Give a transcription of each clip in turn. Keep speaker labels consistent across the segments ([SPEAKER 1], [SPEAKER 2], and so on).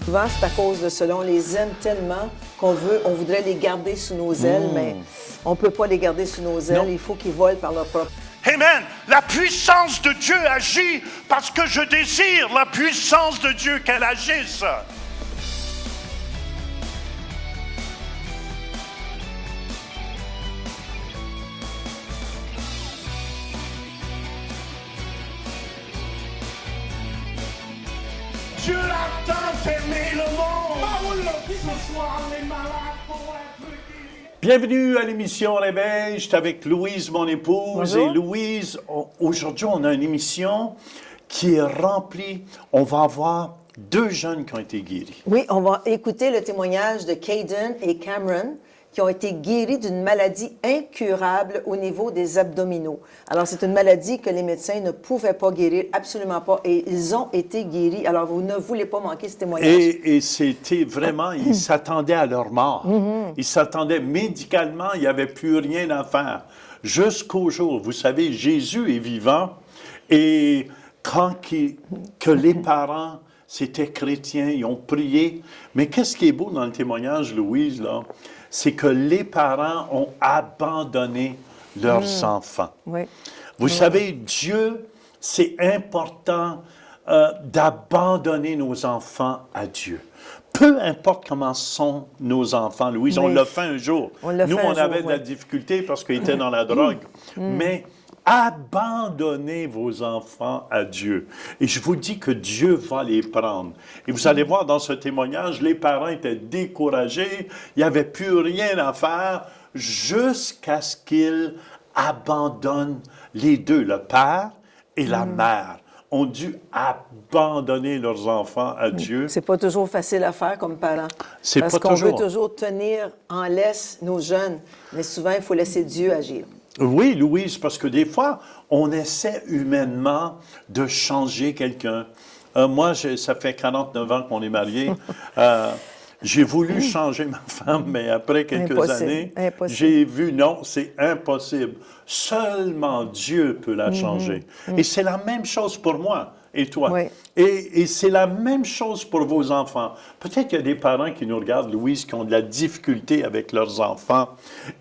[SPEAKER 1] Souvent, c'est à cause de cela. On les aime tellement on voudrait les garder sous nos ailes, mais on ne peut pas les garder sous nos ailes.
[SPEAKER 2] Non.
[SPEAKER 1] Il faut qu'ils volent par leur propre.
[SPEAKER 3] Amen. La puissance de Dieu agit parce que je désire la puissance de Dieu qu'elle agisse. Dieu a tant aimé le monde. Ce soir, les malades vont être guéris.
[SPEAKER 2] Bienvenue à l'émission Réveil. Je suis avec Louise, mon épouse.
[SPEAKER 1] Bonjour.
[SPEAKER 2] Et Louise, aujourd'hui, on a une émission qui est remplie. On va avoir 2 jeunes qui ont été guéris.
[SPEAKER 1] Oui, on va écouter le témoignage de Caden et Cameron qui ont été guéris d'une maladie incurable au niveau des abdominaux. Alors, c'est une maladie que les médecins ne pouvaient pas guérir, absolument pas, et ils ont été guéris. Alors, vous ne voulez pas manquer ce témoignage.
[SPEAKER 2] Et c'était vraiment, ils s'attendaient à leur mort. Ils s'attendaient médicalement, il n'y avait plus rien à faire. Jusqu'au jour, vous savez, Jésus est vivant et que les parents, c'était chrétiens, ils ont prié. Mais qu'est-ce qui est beau dans le témoignage, Louise, là? C'est que les parents ont abandonné leurs enfants.
[SPEAKER 1] Oui.
[SPEAKER 2] Vous savez, Dieu, c'est important d'abandonner nos enfants à Dieu. Peu importe comment sont nos enfants. Louise, on
[SPEAKER 1] Oui.
[SPEAKER 2] l'a fait un jour.
[SPEAKER 1] On l'a
[SPEAKER 2] Nous,
[SPEAKER 1] fait un
[SPEAKER 2] on avait
[SPEAKER 1] jour,
[SPEAKER 2] de la
[SPEAKER 1] oui.
[SPEAKER 2] difficulté parce qu'ils étaient dans la drogue. Mais abandonnez vos enfants à Dieu. Et je vous dis que Dieu va les prendre. Et vous allez voir dans ce témoignage, les parents étaient découragés, il n'y avait plus rien à faire jusqu'à ce qu'ils abandonnent les deux, le père et la mère ont dû abandonner leurs enfants à Dieu.
[SPEAKER 1] C'est pas toujours facile à faire comme parents.
[SPEAKER 2] C'est
[SPEAKER 1] Parce
[SPEAKER 2] pas
[SPEAKER 1] qu'on
[SPEAKER 2] toujours.
[SPEAKER 1] veut toujours tenir en laisse nos jeunes, mais souvent, il faut laisser Dieu agir.
[SPEAKER 2] Oui, Louise, parce que des fois, on essaie humainement de changer quelqu'un. Moi, ça fait 49 ans qu'on est mariés. J'ai voulu changer ma femme, mais après quelques
[SPEAKER 1] Impossible,
[SPEAKER 2] années,
[SPEAKER 1] impossible.
[SPEAKER 2] j'ai vu, non, c'est impossible. Seulement Dieu peut la changer. Et c'est la même chose pour moi et toi.
[SPEAKER 1] Oui.
[SPEAKER 2] Et c'est la même chose pour vos enfants. Peut-être qu'il y a des parents qui nous regardent, Louise, qui ont de la difficulté avec leurs enfants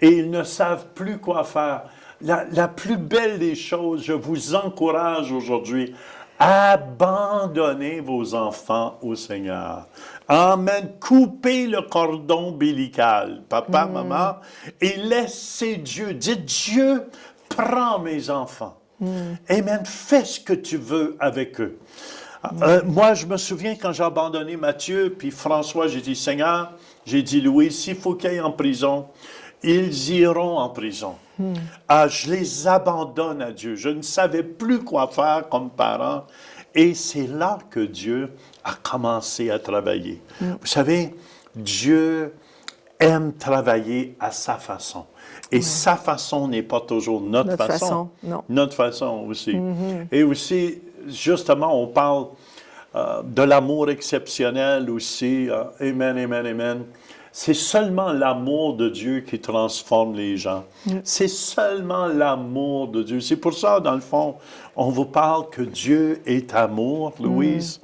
[SPEAKER 2] et ils ne savent plus quoi faire. La plus belle des choses, je vous encourage aujourd'hui, abandonnez vos enfants au Seigneur. Amen. Coupez le cordon ombilical, papa, maman, et laissez Dieu. Dites, Dieu, prends mes enfants. Amen. Fais ce que tu veux avec eux. Moi, je me souviens quand j'ai abandonné Mathieu, puis François, j'ai dit, Seigneur, j'ai dit, Louis, s'il faut qu'ils aillent en prison, ils iront en prison. Je les abandonne à Dieu. Je ne savais plus quoi faire comme parent. Et c'est là que Dieu a commencé à travailler. Vous savez, Dieu aime travailler à sa façon. Et sa façon n'est pas toujours notre façon.
[SPEAKER 1] Non.
[SPEAKER 2] Notre façon aussi. Et aussi, justement, on parle de l'amour exceptionnel aussi. Amen, amen, amen. C'est seulement l'amour de Dieu qui transforme les gens. C'est seulement l'amour de Dieu. C'est pour ça, dans le fond, on vous parle que Dieu est amour, Louise.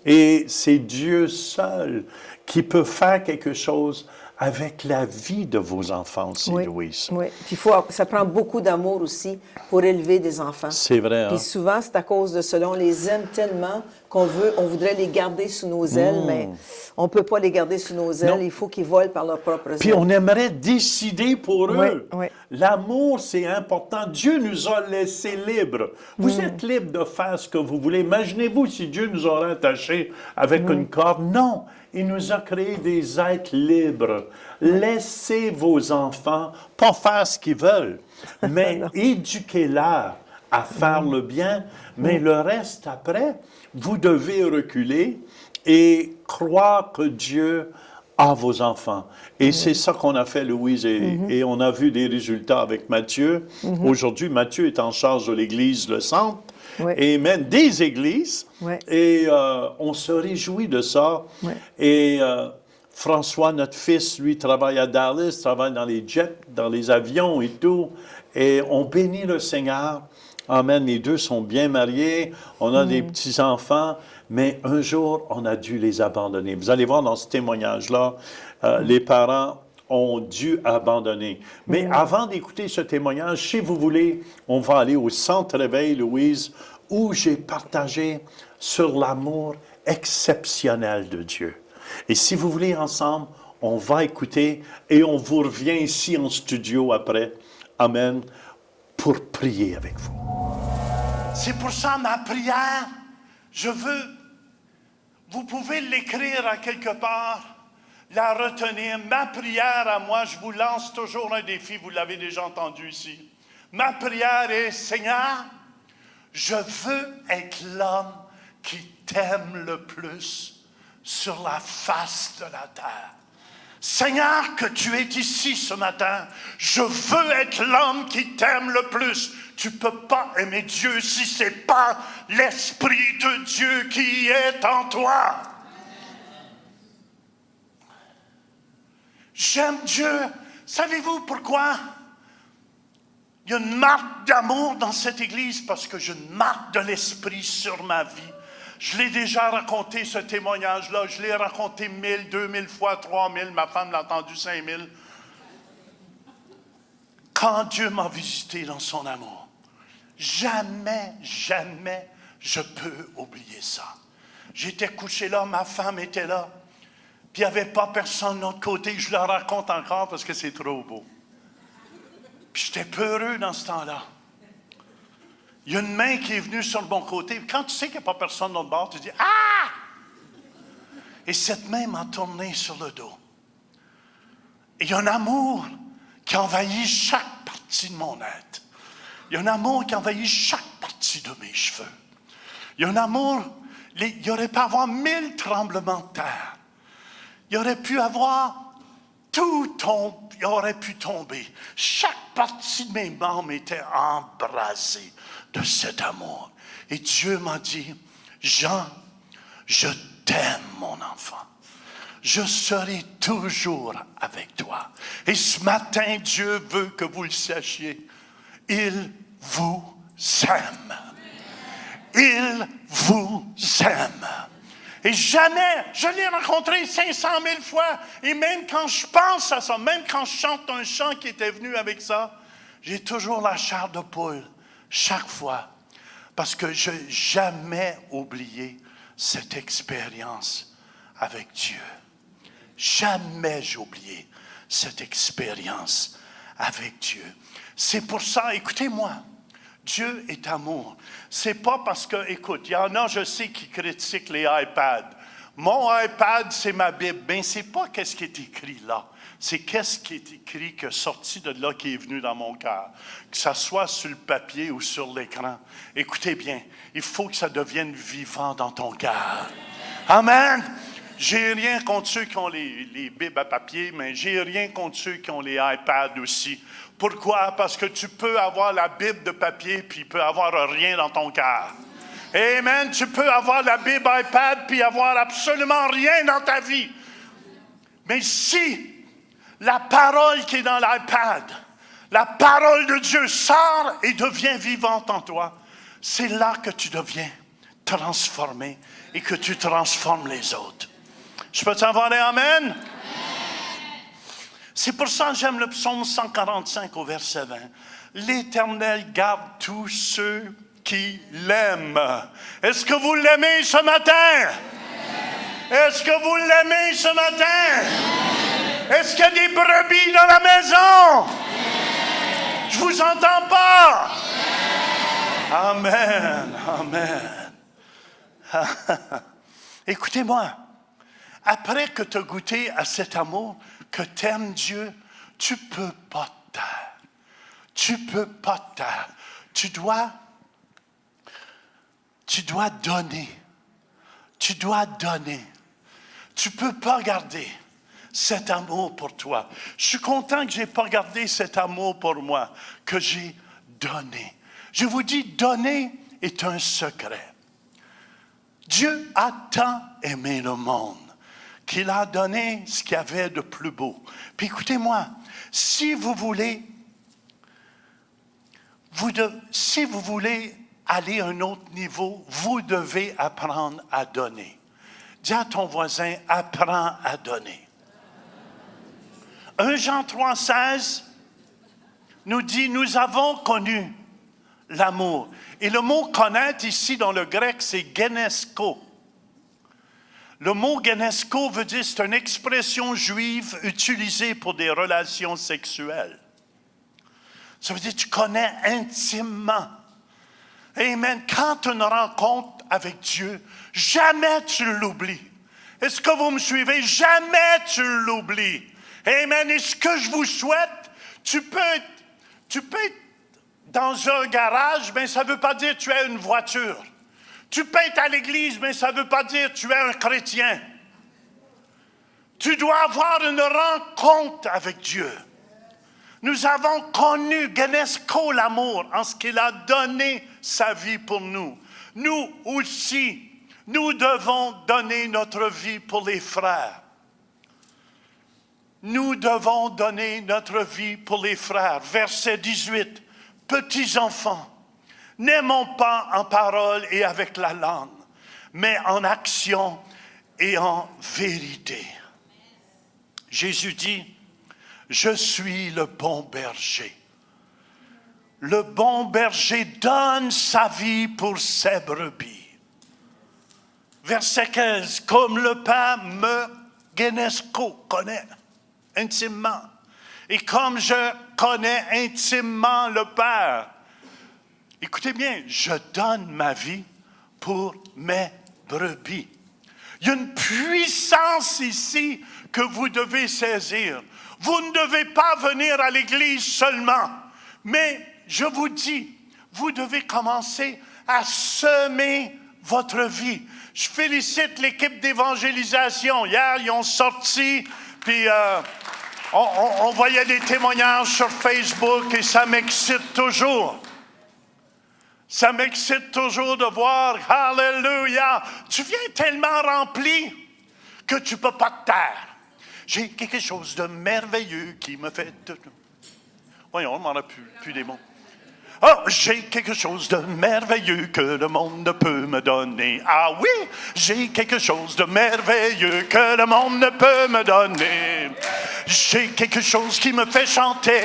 [SPEAKER 2] Et c'est Dieu seul qui peut faire quelque chose avec la vie de vos enfants aussi,
[SPEAKER 1] Oui.
[SPEAKER 2] Louise.
[SPEAKER 1] Oui. Puis ça prend beaucoup d'amour aussi pour élever des enfants.
[SPEAKER 2] C'est vrai, hein?
[SPEAKER 1] Puis souvent, c'est à cause de cela. On les aime tellement on voudrait les garder sous nos ailes, mais on ne peut pas les garder sous nos ailes.
[SPEAKER 2] Non.
[SPEAKER 1] Il faut qu'ils volent par leurs propres ailes.
[SPEAKER 2] Puis on aimerait décider pour eux.
[SPEAKER 1] Oui.
[SPEAKER 2] L'amour, c'est important. Dieu nous a laissés libres. Vous êtes libres de faire ce que vous voulez. Imaginez-vous si Dieu nous aurait attachés avec une corde. Non, il nous a créés des êtres libres. Laissez vos enfants pas faire ce qu'ils veulent, mais éduquez-leur à faire le bien, mais le reste après, vous devez reculer et croire que Dieu a vos enfants. Et c'est ça qu'on a fait, Louise, et on a vu des résultats avec Mathieu. Aujourd'hui, Mathieu est en charge de l'Église, le centre,
[SPEAKER 1] Oui.
[SPEAKER 2] et même des églises,
[SPEAKER 1] Oui.
[SPEAKER 2] et on se réjouit de ça.
[SPEAKER 1] Oui.
[SPEAKER 2] Et François, notre fils, lui, travaille à Dallas, travaille dans les jets, dans les avions et tout, et on bénit le Seigneur. Amen. Les deux sont bien mariés, on a des petits-enfants, mais un jour, on a dû les abandonner. Vous allez voir dans ce témoignage-là, les parents ont dû abandonner. Mais avant d'écouter ce témoignage, si vous voulez, on va aller au Centre Réveil, Louise, où j'ai partagé sur l'amour exceptionnel de Dieu. Et si vous voulez, ensemble, on va écouter et on vous revient ici en studio après. Amen. Pour prier avec vous.
[SPEAKER 3] C'est pour ça ma prière, vous pouvez l'écrire à quelque part, la retenir. Ma prière à moi, je vous lance toujours un défi, vous l'avez déjà entendu ici. Ma prière est, Seigneur, je veux être l'homme qui t'aime le plus sur la face de la terre. Seigneur, que tu es ici ce matin, je veux être l'homme qui t'aime le plus. Tu ne peux pas aimer Dieu si ce n'est pas l'Esprit de Dieu qui est en toi. J'aime Dieu. Savez-vous pourquoi? Il y a une marque d'amour dans cette église parce que j'ai une marque de l'Esprit sur ma vie. Je l'ai déjà raconté, ce témoignage-là. Je l'ai raconté 1000, 2000 fois, 3000. Ma femme l'a entendu 5000. Quand Dieu m'a visité dans son amour, jamais je peux oublier ça. J'étais couché là, ma femme était là, puis il n'y avait pas personne de l'autre côté. Je le raconte encore parce que c'est trop beau. Puis j'étais peureux dans ce temps-là. Il y a une main qui est venue sur le bon côté. Quand tu sais qu'il n'y a pas personne de l'autre bord, tu dis « Ah! » Et cette main m'a tourné sur le dos. Et il y a un amour qui envahit chaque partie de mon être. Il y a un amour qui envahit chaque partie de mes cheveux. Il y a un amour, il y aurait pu avoir 1000 tremblements de terre. Il y aurait pu avoir il aurait pu tomber. Chaque partie de mes membres était embrasée de cet amour. Et Dieu m'a dit, Jean, je t'aime, mon enfant. Je serai toujours avec toi. Et ce matin, Dieu veut que vous le sachiez. Il vous aime. Il vous aime. Et jamais, je l'ai rencontré 500 000 fois. Et même quand je pense à ça, même quand je chante un chant qui était venu avec ça, j'ai toujours la chair de poule, chaque fois. Parce que je n'ai jamais oublié cette expérience avec Dieu. Jamais j'ai oublié cette expérience avec Dieu. C'est pour ça, écoutez-moi, Dieu est amour. C'est pas parce que, écoute, il y en a, je sais, qui critiquent les iPads. Mon iPad, c'est ma Bible. Ben, c'est pas qu'est-ce qui est écrit là. C'est qu'est-ce qui est écrit, que sorti de là, qui est venu dans mon cœur. Que ça soit sur le papier ou sur l'écran. Écoutez bien, il faut que ça devienne vivant dans ton cœur. Amen. J'ai rien contre ceux qui ont les Bibles à papier, mais j'ai rien contre ceux qui ont les iPads aussi. Pourquoi? Parce que tu peux avoir la Bible de papier, puis il peut avoir rien dans ton cœur. Amen. Tu peux avoir la Bible iPad, puis avoir absolument rien dans ta vie. Mais si la parole qui est dans l'iPad, la parole de Dieu sort et devient vivante en toi, c'est là que tu deviens transformé et que tu transformes les autres. Je peux t'avoir un amen? C'est pour ça que j'aime le psaume 145 au verset 20. L'Éternel garde tous ceux qui l'aiment. Est-ce que vous l'aimez ce matin? Est-ce que vous l'aimez ce matin? Est-ce qu'il y a des brebis dans la maison? Je vous entends pas. Amen, amen. Écoutez-moi. Après que tu as goûté à cet amour, que tu aimes Dieu, tu ne peux pas te taire. Tu ne peux pas te taire. Tu dois donner. Tu dois donner. Tu ne peux pas garder cet amour pour toi. Je suis content que je n'ai pas gardé cet amour pour moi, que j'ai donné. Je vous dis, donner est un secret. Dieu a tant aimé le monde qu'il a donné ce qu'il y avait de plus beau. Puis écoutez-moi, si vous voulez Si vous voulez aller à un autre niveau, vous devez apprendre à donner. Dis à ton voisin, apprends à donner. 1 Jean 3,16 nous dit, nous avons connu l'amour. Et le mot connaître ici dans le grec, c'est genesko. Le mot genesko veut dire, c'est une expression juive utilisée pour des relations sexuelles. Ça veut dire tu connais intimement. Amen. Quand tu as une rencontre avec Dieu, jamais tu l'oublies. Est-ce que vous me suivez? Jamais tu l'oublies. Amen. Et ce que je vous souhaite, tu peux être dans un garage, mais ça ne veut pas dire que tu as une voiture. Tu peux être à l'église, mais ça ne veut pas dire que tu es un chrétien. Tu dois avoir une rencontre avec Dieu. Nous avons connu genesko l'amour en ce qu'il a donné sa vie pour nous. Nous aussi, nous devons donner notre vie pour les frères. Nous devons donner notre vie pour les frères. Verset 18. Petits enfants, n'aimons pas en parole et avec la langue, mais en action et en vérité. Jésus dit, je suis le bon berger. Le bon berger donne sa vie pour ses brebis. Verset 15, comme le Père me genesko connaît intimement, et comme je connais intimement le Père, écoutez bien, je donne ma vie pour mes brebis. Il y a une puissance ici que vous devez saisir. Vous ne devez pas venir à l'église seulement, mais je vous dis, vous devez commencer à semer votre vie. Je félicite l'équipe d'évangélisation. Hier, ils ont sorti, puis on voyait des témoignages sur Facebook et ça m'excite toujours. Ça m'excite toujours de voir, alléluia, tu viens tellement rempli que tu ne peux pas te taire. J'ai quelque chose de merveilleux qui me fait... Voyons, on n'en a plus des mots. Oh, j'ai quelque chose de merveilleux que le monde ne peut me donner. Ah oui, j'ai quelque chose de merveilleux que le monde ne peut me donner. J'ai quelque chose qui me fait chanter,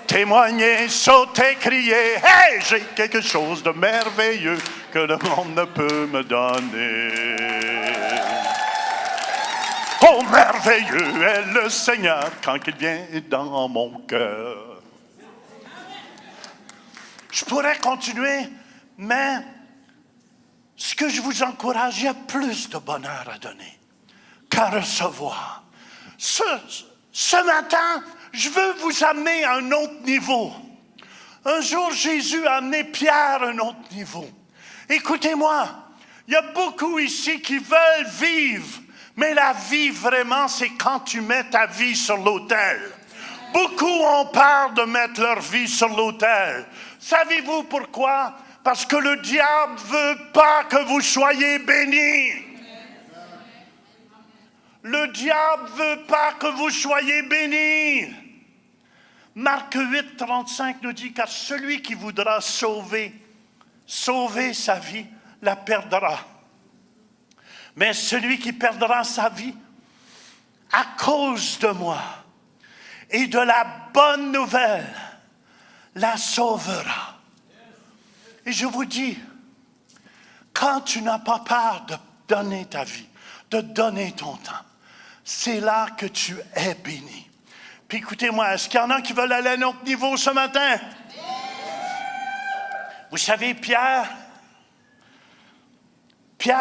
[SPEAKER 3] témoigner, sauter, crier. Hey, j'ai quelque chose de merveilleux que le monde ne peut me donner. Oh, merveilleux est le Seigneur quand il vient dans mon cœur. Je pourrais continuer, mais ce que je vous encourage, il y a plus de bonheur à donner qu'à recevoir. Ce matin, je veux vous amener à un autre niveau. Un jour, Jésus a amené Pierre à un autre niveau. Écoutez-moi, il y a beaucoup ici qui veulent vivre, mais la vie vraiment, c'est quand tu mets ta vie sur l'autel. Beaucoup ont peur de mettre leur vie sur l'autel. Savez-vous pourquoi? Parce que le diable ne veut pas que vous soyez bénis. Le diable ne veut pas que vous soyez bénis. Marc 8, 35 nous dit, car celui qui voudra sauver sa vie, la perdra. Mais celui qui perdra sa vie, à cause de moi et de la bonne nouvelle, la sauvera. Et je vous dis, quand tu n'as pas peur de donner ta vie, de donner ton temps, c'est là que tu es béni. Puis écoutez-moi, est-ce qu'il y en a qui veulent aller à un autre niveau ce matin? Vous savez, Pierre,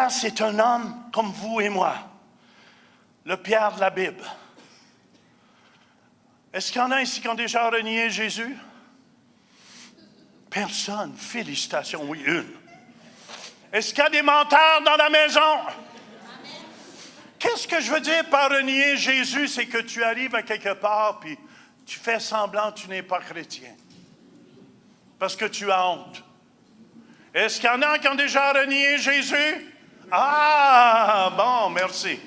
[SPEAKER 3] c'est un homme comme vous et moi. Le Pierre de la Bible. Est-ce qu'il y en a ici qui ont déjà renié Jésus? Personne. Félicitations, oui, une. Est-ce qu'il y a des menteurs dans la maison? Qu'est-ce que je veux dire par renier Jésus? C'est que tu arrives à quelque part puis tu fais semblant que tu n'es pas chrétien. Parce que tu as honte. Est-ce qu'il y en a qui ont déjà renié Jésus? Ah, bon, merci.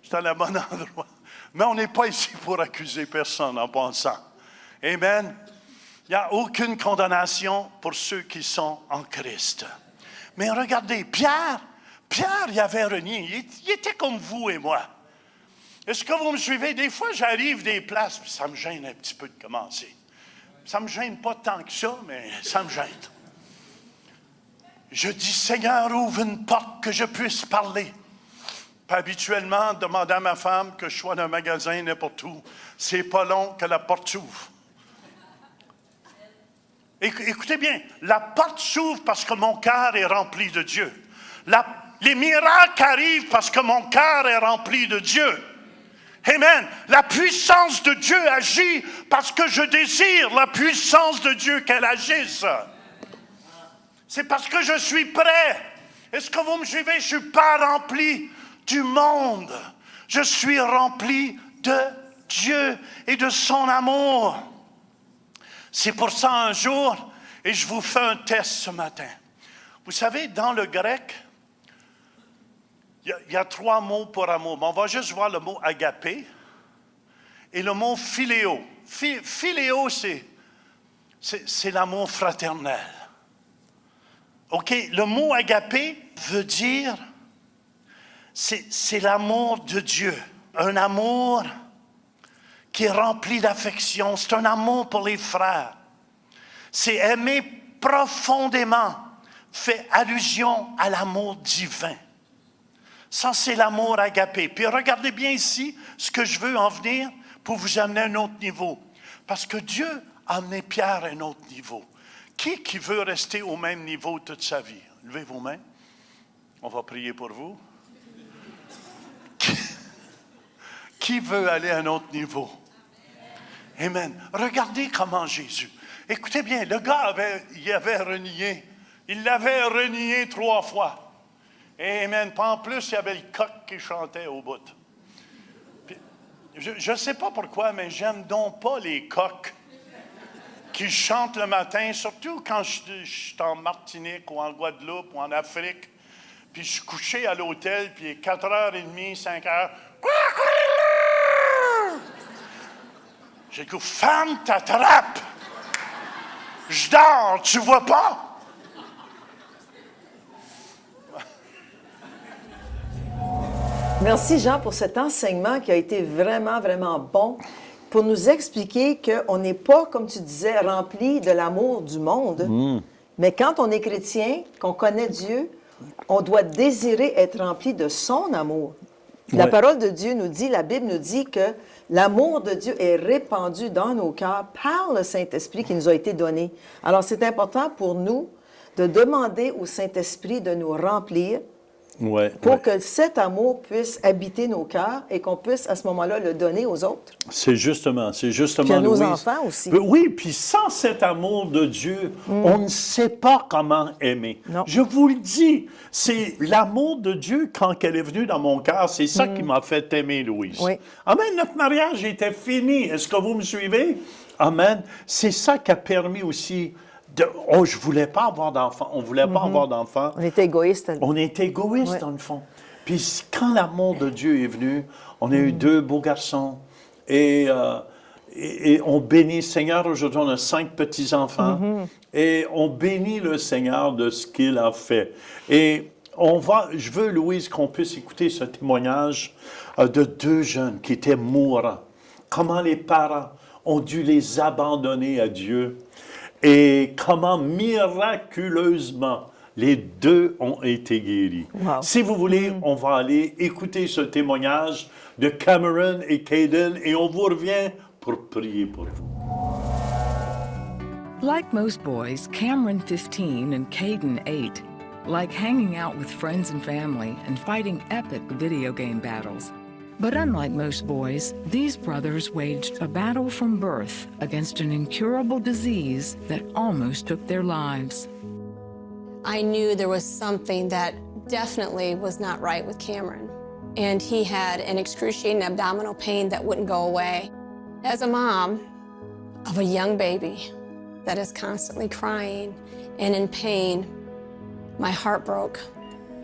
[SPEAKER 3] Je suis à la bonne endroit. Mais on n'est pas ici pour accuser personne en pensant. Amen. Il n'y a aucune condamnation pour ceux qui sont en Christ. Mais regardez, Pierre, il avait renié. Il était comme vous et moi. Est-ce que vous me suivez? Des fois, j'arrive des places, puis ça me gêne un petit peu de commencer. Ça ne me gêne pas tant que ça, mais ça me gêne. Je dis, Seigneur, ouvre une porte que je puisse parler. Puis habituellement, demander à ma femme que je sois dans un magasin n'importe où, c'est pas long que la porte s'ouvre. Écoutez bien, la porte s'ouvre parce que mon cœur est rempli de Dieu. Les miracles arrivent parce que mon cœur est rempli de Dieu. Amen. La puissance de Dieu agit parce que je désire la puissance de Dieu qu'elle agisse. C'est parce que je suis prêt. Est-ce que vous me suivez? Je ne suis pas rempli du monde. Je suis rempli de Dieu et de son amour. C'est pour ça un jour, et je vous fais un test ce matin. Vous savez, dans le grec, il y a 3 mots pour amour. Mais on va juste voir le mot agapé et le mot philéo. Philéo, c'est l'amour fraternel. OK? Le mot agapé veut dire, c'est l'amour de Dieu. Un amour qui est rempli d'affection. C'est un amour pour les frères. C'est aimer profondément, fait allusion à l'amour divin. Ça, c'est l'amour agapé. Puis regardez bien ici ce que je veux en venir pour vous amener à un autre niveau. Parce que Dieu a amené Pierre à un autre niveau. Qui veut rester au même niveau toute sa vie? Levez vos mains. On va prier pour vous. Qui veut aller à un autre niveau? Amen. Regardez comment Jésus. Écoutez bien, le gars il avait renié. Il l'avait renié 3 fois. Amen. Puis en plus, il y avait le coq qui chantait au bout. Puis, je ne sais pas pourquoi, mais j'aime donc pas les coqs qui chantent le matin, surtout quand je suis en Martinique ou en Guadeloupe ou en Afrique. Puis je suis couché à l'hôtel, puis il est 4h30, 5h. J'ai dit, femme, t'attrape! Je dors, tu vois pas?
[SPEAKER 1] Merci Jean pour cet enseignement qui a été vraiment, vraiment bon pour nous expliquer qu'on n'est pas, comme tu disais, rempli de l'amour du monde, mais quand on est chrétien, qu'on connaît Dieu, on doit désirer être rempli de son amour. La parole de Dieu nous dit, la Bible nous dit que l'amour de Dieu est répandu dans nos cœurs par le Saint-Esprit qui nous a été donné. Alors, c'est important pour nous de demander au Saint-Esprit de nous remplir pour que cet amour puisse habiter nos cœurs et qu'on puisse à ce moment-là le donner aux autres.
[SPEAKER 2] C'est justement.
[SPEAKER 1] Puis à nos
[SPEAKER 2] Louise.
[SPEAKER 1] enfants aussi.
[SPEAKER 2] Oui, puis sans cet amour de Dieu, on ne sait pas comment aimer.
[SPEAKER 1] Non.
[SPEAKER 2] Je vous le dis, c'est l'amour de Dieu, quand elle est venue dans mon cœur, c'est ça qui m'a fait aimer Louise.
[SPEAKER 1] Oui.
[SPEAKER 2] Amen, notre mariage était fini. Est-ce que vous me suivez? Amen. C'est ça qui a permis aussi je ne voulais pas avoir d'enfants. On ne voulait pas avoir d'enfants.
[SPEAKER 1] On était égoïstes.
[SPEAKER 2] On était égoïstes, dans le fond. Puis quand l'amour de Dieu est venu, on a eu 2 beaux garçons. Et on bénit, Seigneur, aujourd'hui, on a 5 petits-enfants. Et on bénit le Seigneur de ce qu'il a fait. Et je veux, Louise, qu'on puisse écouter ce témoignage de 2 jeunes qui étaient mourants. Comment les parents ont dû les abandonner à Dieu. Et comment miraculeusement les 2 ont été guéris.
[SPEAKER 1] Wow.
[SPEAKER 2] Si vous voulez, on va aller écouter ce témoignage de Cameron et Caden et on vous revient pour prier pour vous.
[SPEAKER 4] Like most boys, Cameron, 15, and Caden, 8, like hanging out with friends and family and fighting epic video game battles. But unlike most boys, these brothers waged a battle from birth against an incurable disease that almost took their lives.
[SPEAKER 5] I knew there was something that definitely was not right with Cameron. And he had an excruciating abdominal pain that wouldn't go away. As a mom of a young baby that is constantly crying and in pain, my heart broke.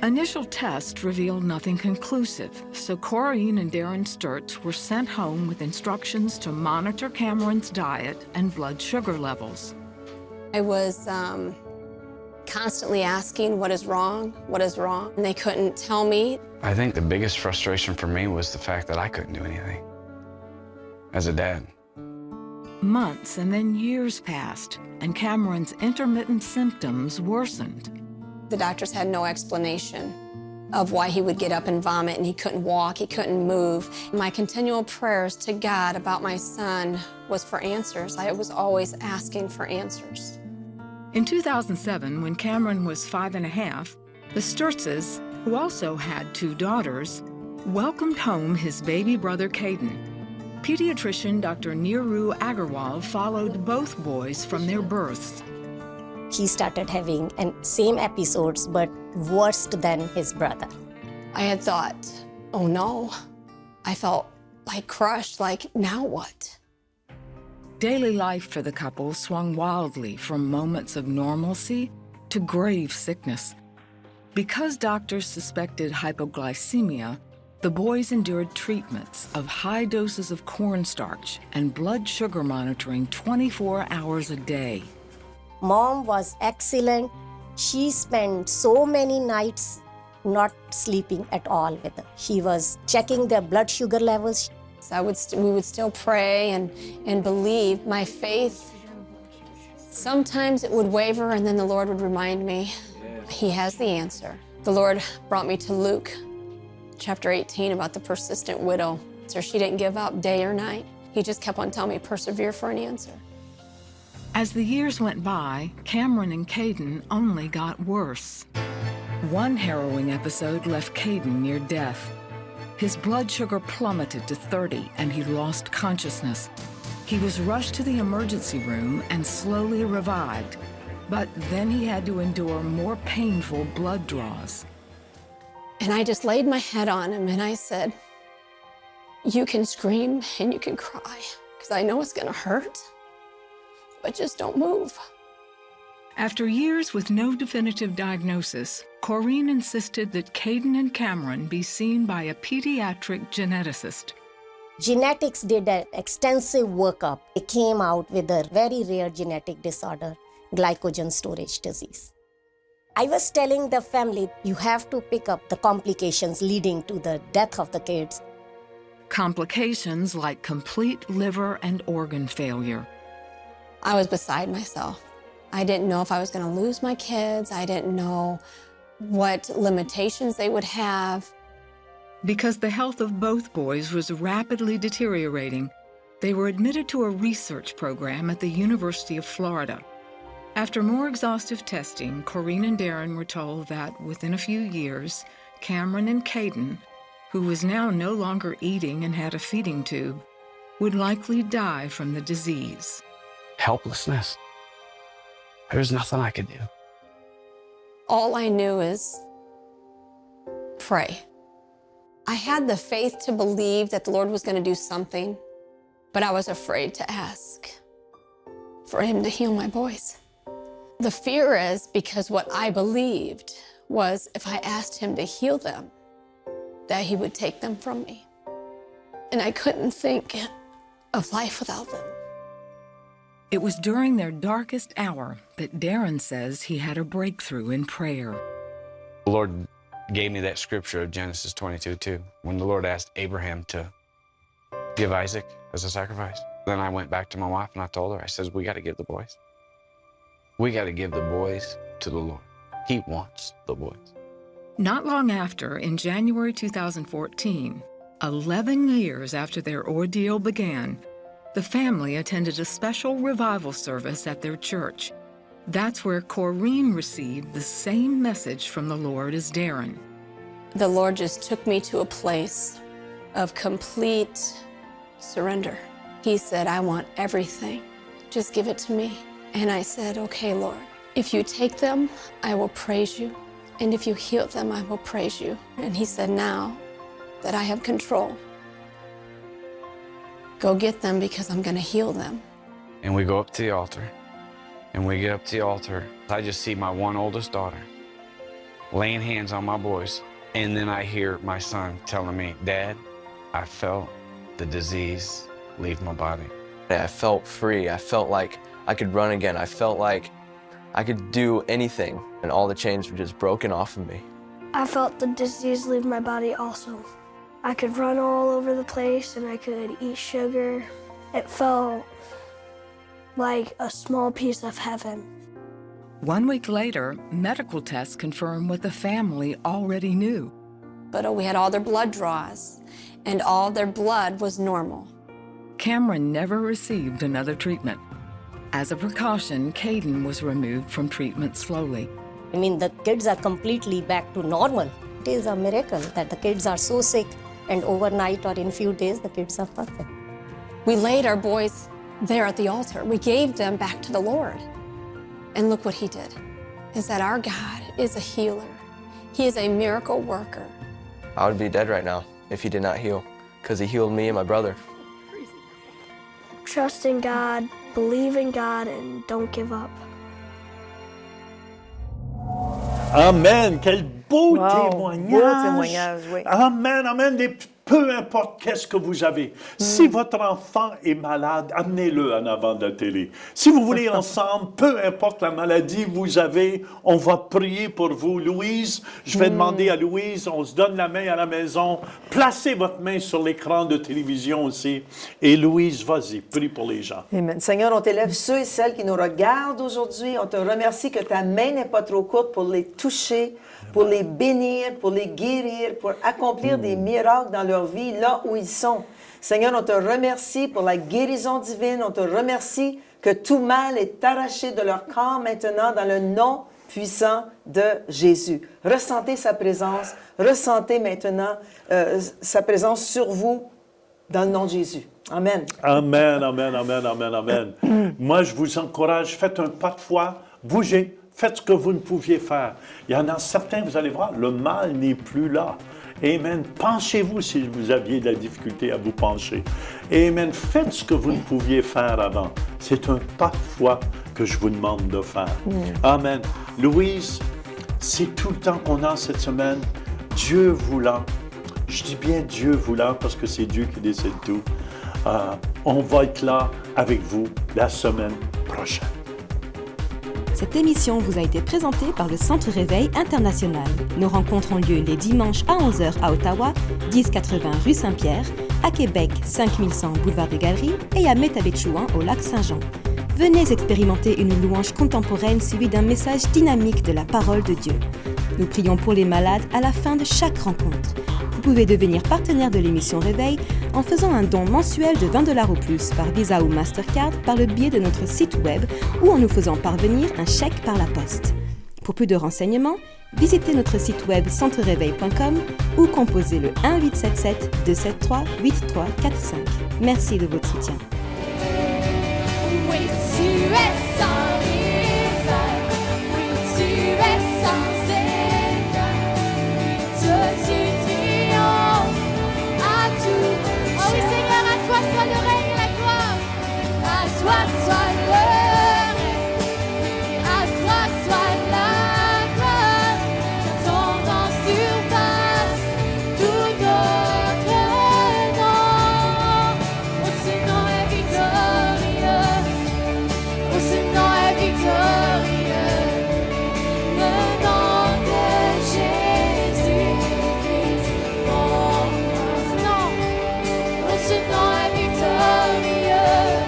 [SPEAKER 4] Initial tests revealed nothing conclusive, so Corrine and Darren Sturtz were sent home with instructions to monitor Cameron's diet and blood sugar levels.
[SPEAKER 5] I was constantly asking, what is wrong? What is wrong? And they couldn't tell me.
[SPEAKER 6] I think the biggest frustration for me was the fact that I couldn't do anything as a dad.
[SPEAKER 4] Months and then years passed, and Cameron's intermittent symptoms worsened.
[SPEAKER 5] The doctors had no explanation of why he would get up and vomit and he couldn't walk, he couldn't move. My continual prayers to God about my son was for answers. I was always asking for answers.
[SPEAKER 4] In 2007, when Cameron was 5.5, the Sturtzes, who also had 2 daughters, welcomed home his baby brother Caden. Pediatrician Dr. Neeru Agarwal followed both boys from their births.
[SPEAKER 7] He started having same episodes, but worse than his brother.
[SPEAKER 5] I had thought, oh no. I felt like crushed, like now what?
[SPEAKER 4] Daily life for the couple swung wildly from moments of normalcy to grave sickness. Because doctors suspected hypoglycemia, the boys endured treatments of high doses of cornstarch and blood sugar monitoring 24 hours a day.
[SPEAKER 7] Mom was excellent. She spent so many nights not sleeping at all with them. She was checking their blood sugar levels.
[SPEAKER 5] So we would still pray and believe. My faith, sometimes it would waver and then the Lord would remind me, He has the answer. The Lord brought me to Luke chapter 18 about the persistent widow. So she didn't give up day or night. He just kept on telling me, persevere for an answer.
[SPEAKER 4] As the years went by, Cameron and Caden only got worse. One harrowing episode left Caden near death. His blood sugar plummeted to 30 and he lost consciousness. He was rushed to the emergency room and slowly revived, but then he had to endure more painful blood draws.
[SPEAKER 5] And I just laid my head on him and I said, you can scream and you can cry, because I know it's gonna hurt, but just don't move.
[SPEAKER 4] After years with no definitive diagnosis, Corrine insisted that Caden and Cameron be seen by a pediatric geneticist.
[SPEAKER 7] Genetics did an extensive workup. They came out with a very rare genetic disorder, glycogen storage disease. I was telling the family, you have to pick up the complications leading to the death of the kids.
[SPEAKER 4] Complications like complete liver and organ failure.
[SPEAKER 5] I was beside myself. I didn't know if I was going to lose my kids. I didn't know what limitations they would have.
[SPEAKER 4] Because the health of both boys was rapidly deteriorating, they were admitted to a research program at the University of Florida. After more exhaustive testing, Corrine and Darren were told that within a few years, Cameron and Caden, who was now no longer eating and had a feeding tube, would likely die from the disease.
[SPEAKER 6] Helplessness. There was nothing I could do.
[SPEAKER 5] All I knew is pray. I had the faith to believe that the Lord was going to do something, but I was afraid to ask for Him to heal my boys. The fear is because what I believed was if I asked Him to heal them, that He would take them from me. And I couldn't think of life without them.
[SPEAKER 4] It was during their darkest hour that Darren says he had a breakthrough in prayer.
[SPEAKER 6] The Lord gave me that scripture of Genesis 22:2, when the Lord asked Abraham to give Isaac as a sacrifice. Then I went back to my wife and I told her, I said, we got to give the boys. We got to give the boys to the Lord. He wants the boys.
[SPEAKER 4] Not long after, in January 2014, 11 years after their ordeal began, the family attended a special revival service at their church. That's where Corrine received the same message from the Lord as Darren.
[SPEAKER 5] The Lord just took me to a place of complete surrender. He said, I want everything. Just give it to me. And I said, okay, Lord, if you take them, I will praise you. And if you heal them, I will praise you. And He said, now that I have control, go get them because I'm going to heal them.
[SPEAKER 6] And we go up to the altar. And we get up to the altar. I just see my one oldest daughter laying hands on my boys. And then I hear my son telling me, Dad, I felt the disease leave my body.
[SPEAKER 8] I felt free. I felt like I could run again. I felt like I could do anything. And all the chains were just broken off of me.
[SPEAKER 9] I felt the disease leave my body also. I could run all over the place and I could eat sugar. It felt like a small piece of heaven.
[SPEAKER 4] 1 week later, medical tests confirmed what the family already knew.
[SPEAKER 5] But we had all their blood draws, and all their blood was normal.
[SPEAKER 4] Cameron never received another treatment. As a precaution, Caden was removed from treatment slowly.
[SPEAKER 7] I mean, the kids are completely back to normal. It is a miracle that the kids are so sick and overnight or in few days, the kids are perfect.
[SPEAKER 5] We laid our boys there at the altar. We gave them back to the Lord. And look what he did, is that our God is a healer. He is a miracle worker.
[SPEAKER 8] I would be dead right now if he did not heal, because he healed me and my brother.
[SPEAKER 9] Trust in God, believe in God, and don't give up.
[SPEAKER 2] Amen. Quel beau
[SPEAKER 1] Wow,
[SPEAKER 2] témoignage.
[SPEAKER 1] beau témoignage, oui.
[SPEAKER 2] Amen, amen. Et peu importe qu'est-ce que vous avez. Si votre enfant est malade, amenez-le en avant de la télé. Si vous voulez ensemble, peu importe la maladie que vous avez, on va prier pour vous. Louise, je vais demander à Louise, on se donne la main à la maison. Placez votre main sur l'écran de télévision aussi. Et Louise, vas-y, prie pour les gens.
[SPEAKER 1] Amen. Seigneur, on t'élève ceux et celles qui nous regardent aujourd'hui. On te remercie que ta main n'est pas trop courte pour les toucher, pour les bénir, pour les guérir, pour accomplir des miracles dans leur vie, là où ils sont. Seigneur, on te remercie pour la guérison divine. On te remercie que tout mal est arraché de leur corps maintenant dans le nom puissant de Jésus. Ressentez sa présence. Ressentez maintenant sa présence sur vous dans le nom de Jésus. Amen.
[SPEAKER 2] Amen, amen, amen, amen, amen. Moi, je vous encourage, faites un pas de foi, bougez, faites ce que vous ne pouviez faire. Il y en a certains, vous allez voir, le mal n'est plus là. Amen. Penchez-vous si vous aviez de la difficulté à vous pencher. Amen. Faites ce que vous ne pouviez faire avant. C'est un pas de foi que je vous demande de faire. Amen. Louise, c'est tout le temps qu'on a cette semaine. Dieu voulant. Je dis bien Dieu voulant parce que c'est Dieu qui décide tout. On va être là avec vous la semaine prochaine.
[SPEAKER 10] Cette émission vous a été présentée par le Centre Réveil International. Nos rencontres ont lieu les dimanches à 11h à Ottawa, 1080 rue Saint-Pierre, à Québec, 5100 boulevard des Galeries et à Métabetchouan au lac Saint-Jean. Venez expérimenter une louange contemporaine suivie d'un message dynamique de la parole de Dieu. Nous prions pour les malades à la fin de chaque rencontre. Vous pouvez devenir partenaire de l'émission Réveil en faisant un don mensuel de 20$ ou plus par Visa ou Mastercard par le biais de notre site web ou en nous faisant parvenir un chèque par la poste. Pour plus de renseignements, visitez notre site web centreréveil.com ou composez le 1-877-273-8345. Merci de votre soutien.
[SPEAKER 11] Oui, tu es